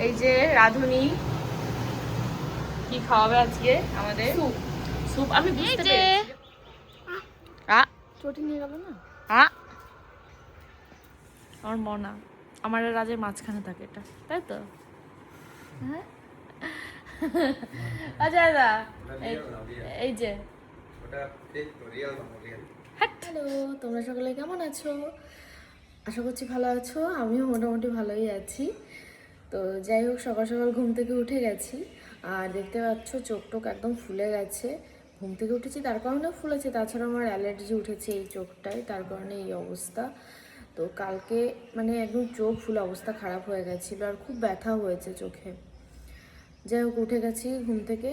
এই যে রাধুনি কি খাওয়াবে আজকে আমাদের? স্যুপ। স্যুপ আমি বুঝতে পেরেছি। চটি নিয়ে গেল না? আমার মনা আমার রাজের মাঝখানে থাকে এটা, তাই তো? হ্যাঁ আচ্ছা দাদা এই যে হ্যালো, তোমরা সকলে কেমন আছো? আশা করছি ভালো আছো। আমিও মোটামুটি ভালোই আছি। তো যাই হোক, সকাল সকাল ঘুম থেকে উঠে গেছি, আর দেখতে পাচ্ছ চোখ টোক একদম ফুলে গেছে। ঘুম থেকে উঠেছি তার কারণেও ফুলেছে, তাছাড়া আমার অ্যালার্জি উঠেছে এই চোখটায়, তার কারণে এই অবস্থা। তো কালকে মানে একদম চোখ ফুলে অবস্থা খারাপ হয়ে গেছিলো, আর খুব ব্যথা হয়েছে চোখে। যাই হোক, উঠে গেছি ঘুম থেকে,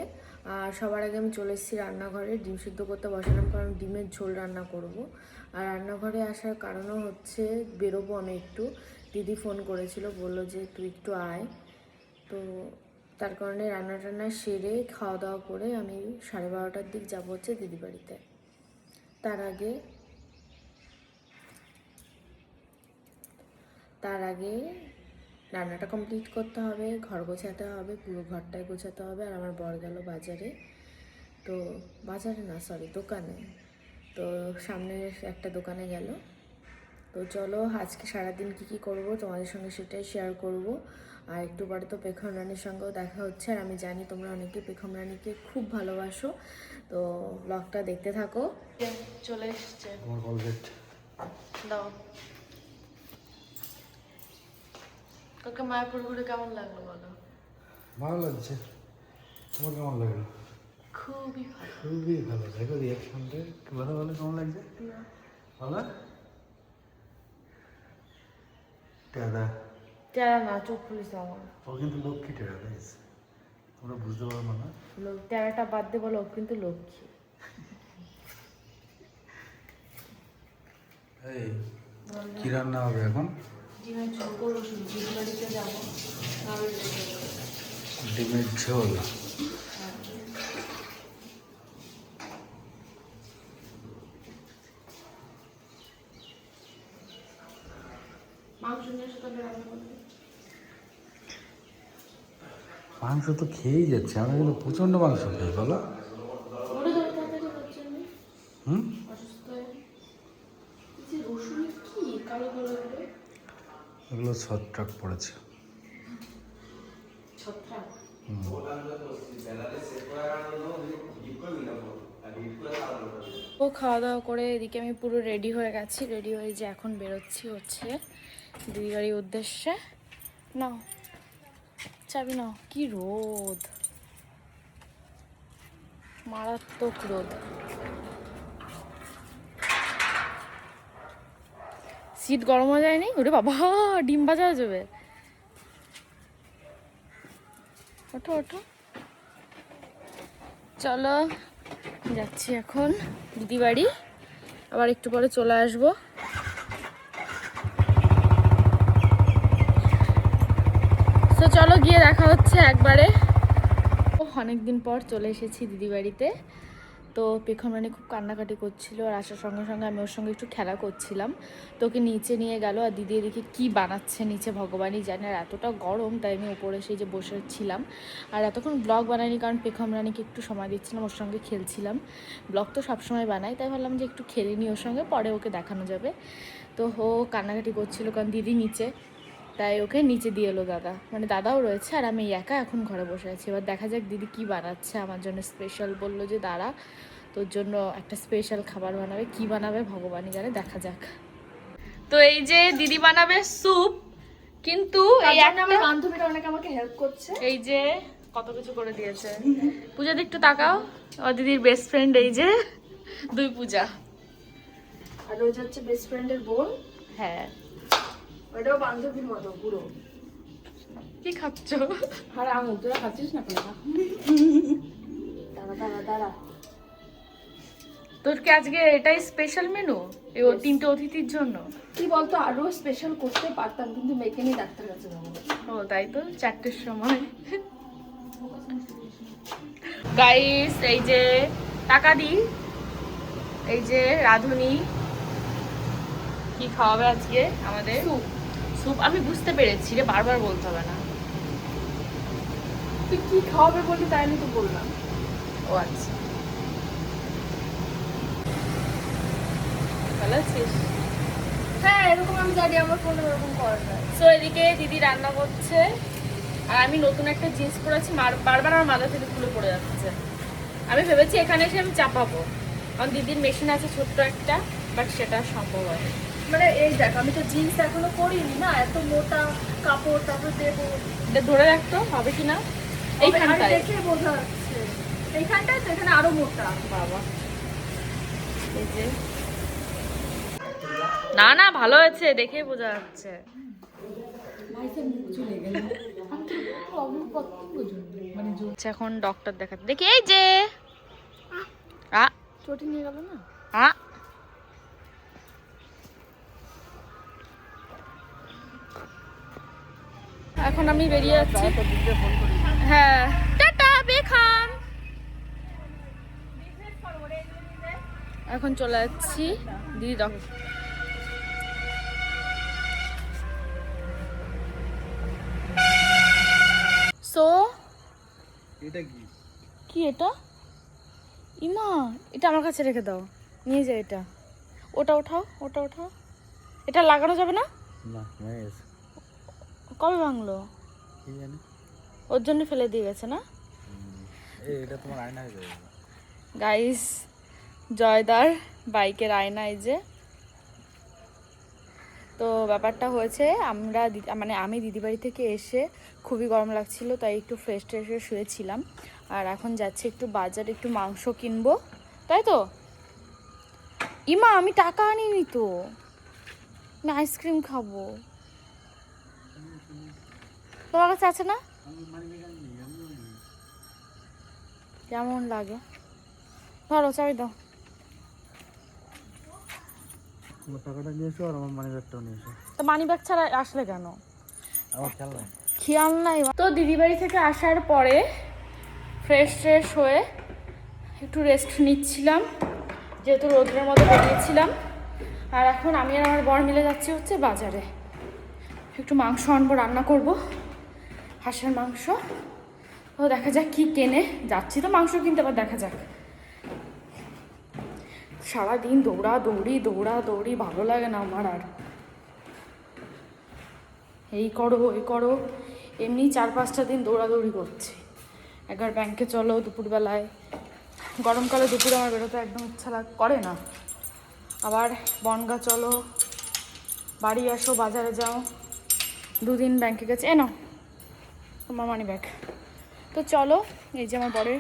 আর সবার আগে আমি চলে এসেছি রান্নাঘরে, ডিম সিদ্ধ করতে বসালাম, কারণ ডিমের ঝোল রান্না করব। আর রান্নাঘরে আসার কারণও হচ্ছে বেরোবো আমি একটু। দিদি ফোন করেছিল, বললো যে তুই একটু আয়। তো তার কারণে রান্না টান্না সেরে খাওয়া দাওয়া করে আমি 12:30টার দিক যাবো হচ্ছে দিদি বাড়িতে। তার আগে রান্নাটা কমপ্লিট করতে হবে, ঘর গোছাতে হবে, পুরো ঘরটায় গোছাতে হবে। আর আমার বর গেল বাজারে, তো বাজারে না সরি দোকানে, তো সামনের একটা দোকানে গেল। তো চলো আজকে সারাদিন কী কী করবো তোমাদের সঙ্গে সেটাই শেয়ার করব। আর একটু পরে তো পেখম রানীর সঙ্গেও দেখা হচ্ছে, আর আমি জানি তোমরা অনেকে পেখম রানীকে খুব ভালোবাসো, তো ব্লগটা দেখতে থাকো। চলে এসছে আমার কলগেট দাও। তোকে মায়াপুর ঘুরে কেমন লাগলো বলো? ভালো লাগছে। তোমার কেমন লাগলো? খুবই ভালো। খুবই ভালো। দেখো রিয়াকশনটা কথা বলে কেমন লাগছে? ভালো। টেরা টেরা না, চোখ পুলিশ আমার। ও কিন্তু লক্ষ্মী টেরা গাইস, তোমরা বুঝতে পারবো না। টেরাটা বাদ দিয়ে বলো, ও কিন্তু লক্ষ্মী। এই কি রান্না হবে এখন? ডিমের ঝোল করবো, দিদি বাড়িতে যাবো। ডিমের ঝোল। মাংস নিয়ে এসে তবে রান্না করবে। মাংস তো খেয়েই যাচ্ছে, আমি কিন্তু প্রচণ্ড মাংস খাই বলো। মনে ধরে তাড়াতাড়ি হচ্ছে আমি হুম, অসুস্থ হয়ে। এই যে রসুন কি কালো কালো করে এগুলো ছত্রাক পড়েছে। ছত্রাক। ও খাওয়া দাওয়া করে এদিকে আমি পুরো রেডি হয়ে গেছি, রেডি হয়ে যে এখন বেরোচ্ছি হচ্ছে দিদি বাড়ির উদ্দেশ্যে। নাও চাবি নাও। কি রোদ, মারাত্মক রোদ। সিট গরম হয়ে যায়নি? ওরে বাবা, ডিম ভাজা হয়ে যাবে। ওঠো ওঠো, চলো যাচ্ছি এখন দিদি বাড়ি, আবার একটু পরে চলে আসবো। তো চলো গিয়ে দেখা হচ্ছে একবারে। অনেকদিন পর চলে এসেছি দিদি বাড়িতে। তো পেখম রানী খুব কান্নাকাটি করছিল, আর আসার সঙ্গে সঙ্গে আমি ওর সঙ্গে একটু খেলা করছিলাম। তো ওকে নিচে নিয়ে গেল, আর দিদি এদিকে কী বানাচ্ছে নিচে ভগবানই জানে। আর এতটা গরম, তাই আমি উপরে সেই যে বসেছিলাম, আর এতক্ষণ ব্লগ বানাইনি, কারণ পেখম রানীকে একটু সময় দিচ্ছিলাম, ওর সঙ্গে খেলছিলাম। ব্লগ তো সবসময় বানাই, তাই ভাবলাম যে একটু খেলে নিই ওর সঙ্গে, পরে ওকে দেখানো যাবে। তো ও কান্নাকাটি করছিল কারণ দিদি নিচে, তাই ওকে নিচে দিয়ে এলো দাদা, মানে দাদাও রয়েছে, আর আমি একা এখন ঘরে বসে আছি। এবার দেখা যাক দিদি কি বানাচ্ছে আমার জন্য স্পেশাল। বললো যে দাঁড়া, তোর জন্য একটা স্পেশাল খাবার বানাবে, কি বানাবে ভগবানই জানে, দেখা যাক। তো এই যে দিদি বানাবে স্যুপ, কিন্তু এই একটা আমার বান্ধবীরা অনেক আমাকে হেল্প করছে। এই যে কত কিছু করে দিয়েছে। পূজাদি একটু তাকাও, ও দিদির বেস্ট ফ্রেন্ড, এই যে দুই পূজা। আর ওই হচ্ছে বেস্ট ফ্রেন্ডের বোন। হ্যাঁ, ওটাও বান্ধবীর মতো পুরো। কি খাচ্ছ? আর আঙুল তোরা খাচ্ছিস না কেন? দাঁড়া দাঁড়া দাঁড়া। তোর কি আজকে এটাই স্পেশাল মেনু এই ও তিনটে অতিথির জন্য? কি বলতো, আরো স্পেশাল করতে পারতাম, কিন্তু মেয়েকে নিয়ে ডাক্তার কাছে যাবো। ও তাই তো, 4টের সময়। গাইস এই যে টাকা দি, এই যে রাধুনি কি খাওয়াবে আজকে আমাদের? স্যুপ। আমি বুঝতে পেরেছি রে, বারবার বলতে হবে না। তুই কি খাওয়াবে বললি তাই আমি তো বললাম। ও আচ্ছা, ভালো আছিস? হ্যাঁ এরকম আমি জানি, আমার ফোনে এরকম করা যায়। তো এদিকে দিদি রান্না করছে, আর আমি নতুন একটা জিন্স পরেছি, বারবার আমার মাথা থেকে খুলে পড়ে যাচ্ছে। আমি ভেবেছি এখানে এসে আমি চাপাবো, কারণ দিদির মেশিন আছে ছোট্ট একটা, বাট সেটা সম্ভব হয়। মানে এই দেখ, আমি তো জিন্স এখনো পরিনি না, এত মোটা কাপড় তারপর দেবো। এটা ধরে রাখতো হবে কিনা এইখানটায়। দেখে বোঝা যাচ্ছে এইখানটায়, তো এখানে আরো মোটা। বাবা এই যে, না না ভালো হয়েছে, দেখেই বোঝা যাচ্ছে। আচ্ছা, এখন ডক্টর দেখাতে দেখি। এই যে চটি নিয়ে গেল না। এখন আমি বেরিয়ে যাচ্ছি। হ্যাঁ টাটা বেখান। এখন চলে যাচ্ছি দিদি সো এটা কি? কি এটা? ইমা, এটা আমার কাছে রেখে দাও, নিয়ে যাও এটা। ওটা ওঠাও, ওটা ওঠাও। এটা লাগানো যাবে না? না, ভেঙে গেছে। কবে ভাঙলো? কি জানি। ওর জন্য ফেলে দিয়ে গেছে না? এটা তোমার আয়না হয়ে যাবে। গাইস, জয়দার বাইকের আয়না এই যে। তো ব্যাপারটা হয়েছে, মানে আমি দিদি বাড়ি থেকে এসে খুবই গরম লাগছিল, তাই একটু ফ্রেশ ট্রেশ হয়ে শুয়েছিলাম। আর এখন যাচ্ছি একটু বাজারে, একটু মাংস কিনবো, তাই তো? ইমা, আমি টাকা আনিনি তো, আমি আইসক্রিম খাবো। তোমার কাছে আছে না? কেমন লাগে? ধরো, চাবি দাও। তোমার টাকাটা নিয়ে এসো আর আমার মানি ব্যাগটাও নিয়ে এসো। তো মানি ব্যাগ ছাড়া আসলে কেন? আমার খেয়াল নাই। খেয়াল নাই। তো দিদি বাড়ি থেকে আসার পরে ফ্রেশ ট্রেশ হয়ে একটু রেস্ট নিচ্ছিলাম, যেহেতু রোদ্রের মধ্যে বেরিয়েছিলাম। আর এখন আমি আর আমার বর মিলে যাচ্ছি হচ্ছে বাজারে, একটু মাংস আনবো, রান্না করব, হাঁসের মাংস। তো দেখা যাক কি কেনে, যাচ্ছি তো মাংস কিনতে, আবার দেখা যাক। সারাদিন দৌড়াদৌড়ি ভালো লাগে না আমার আর। এই করো ওই করো, এমনি 4-5টা দিন দৌড়াদৌড়ি করছি। একবার ব্যাংকে চলো দুপুরবেলায়, গরমকালে দুপুরে আমার বেরোতে একদম ইচ্ছা করে না। আবার বনগা চলো, বাড়ি আসো, বাজারে যাও, 2 দিন ব্যাংকে গেছে। নাও তোমার মানি ব্যাগ। তো চলো, এই যে আমার বরের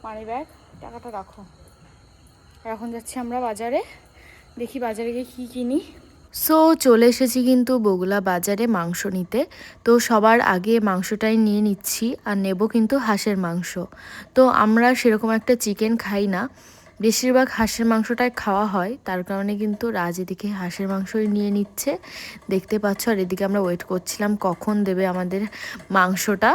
মানি ব্যাগ, টাকাটা রাখো। আর এখন যাচ্ছি আমরা বাজারে, দেখি বাজারে গিয়ে কী কিনি। সো চলে এসেছি কিন্তু বগুলা বাজারে মাংস নিতে। তো সবার আগে মাংসটাই নিয়ে নিচ্ছি, আর নেব কিন্তু হাঁসের মাংস। তো আমরা সেরকম একটা চিকেন খাই না, বেশিরভাগ হাঁসের মাংসটাই খাওয়া হয়, তার কারণে কিন্তু রাজ এদিকে হাঁসের মাংসই নিয়ে নিচ্ছে, দেখতে পাচ্ছ। আর এদিকে আমরা ওয়েট করছিলাম কখন দেবে আমাদের মাংসটা।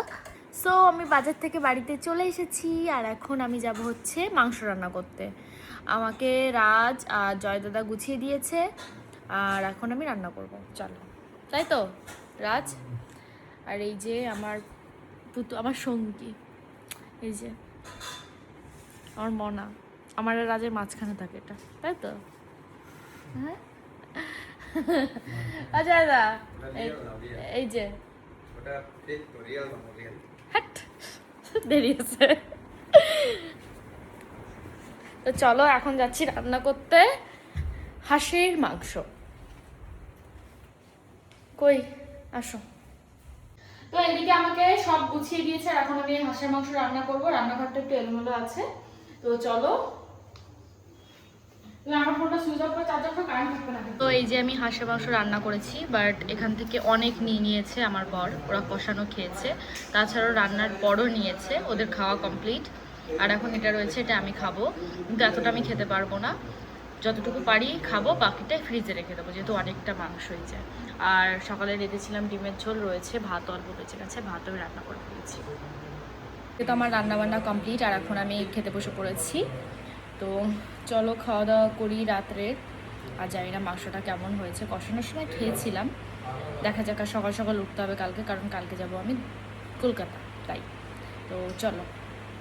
সো আমি বাজার থেকে বাড়িতে চলে এসেছি, আর এখন আমি যাব হচ্ছে মাংস রান্না করতে। আমাকে রাজ আর জয় দাদা গুছিয়ে দিয়েছে, আর এখন আমি রান্না করব। চলো, তাই তো রাজ? আর এই যে আমার আমার সঙ্গী, এই যে আমার মনা, আমার আর রাজের মাঝখানে থাকে এটা, তাই তো? হ্যাঁ আচ্ছা দাদা, এই যে দেরি আছে। তো চলো, এখন যাচ্ছি রান্না করতে হাঁসের মাংস। কই আসো। তো এদিকে আমাকে সব গুছিয়ে দিয়েছে, আর এখন আমি হাঁসের মাংস রান্না করব। রান্নাঘরটা একটু এলোমেলো আছে, তো চলো। আমার ফোনটা সুইচ অফ করে চার্জার করে কারেন্ট থাকবে না। তো এই যে আমি হাঁসের মাংস রান্না করেছি, বাট এখান থেকে অনেক নিয়েছে আমার বর, ওরা কষানো খেয়েছে, তাছাড়াও রান্নার পরও নিয়েছে, ওদের খাওয়া কমপ্লিট। আর এখন এটা রয়েছে, এটা আমি খাবো, কিন্তু এতটা আমি খেতে পারবো না, যতটুকু পারি খাবো, বাকিটা ফ্রিজে রেখে দেবো, যেহেতু অনেকটা মাংস হয়েছে। আর সকালে রেঁধেছিলাম ডিমের ঝোল, রয়েছে ভাত অল্প বেঁচে গেছে, ভাত আমি রান্না করে ফেলেছি। তো আমার রান্নাবান্না কমপ্লিট, আর এখন আমি খেতে বসে পড়েছি। তো চলো খাওয়া দাওয়া করি রাত্রের। আর জানি না মাংসটা কেমন হয়েছে, কষানোর সময় খেয়েছিলাম, দেখা যাক। আর সকাল সকাল উঠতে হবে কালকে, কারণ কালকে যাব আমি কলকাতা, তাই তো চলো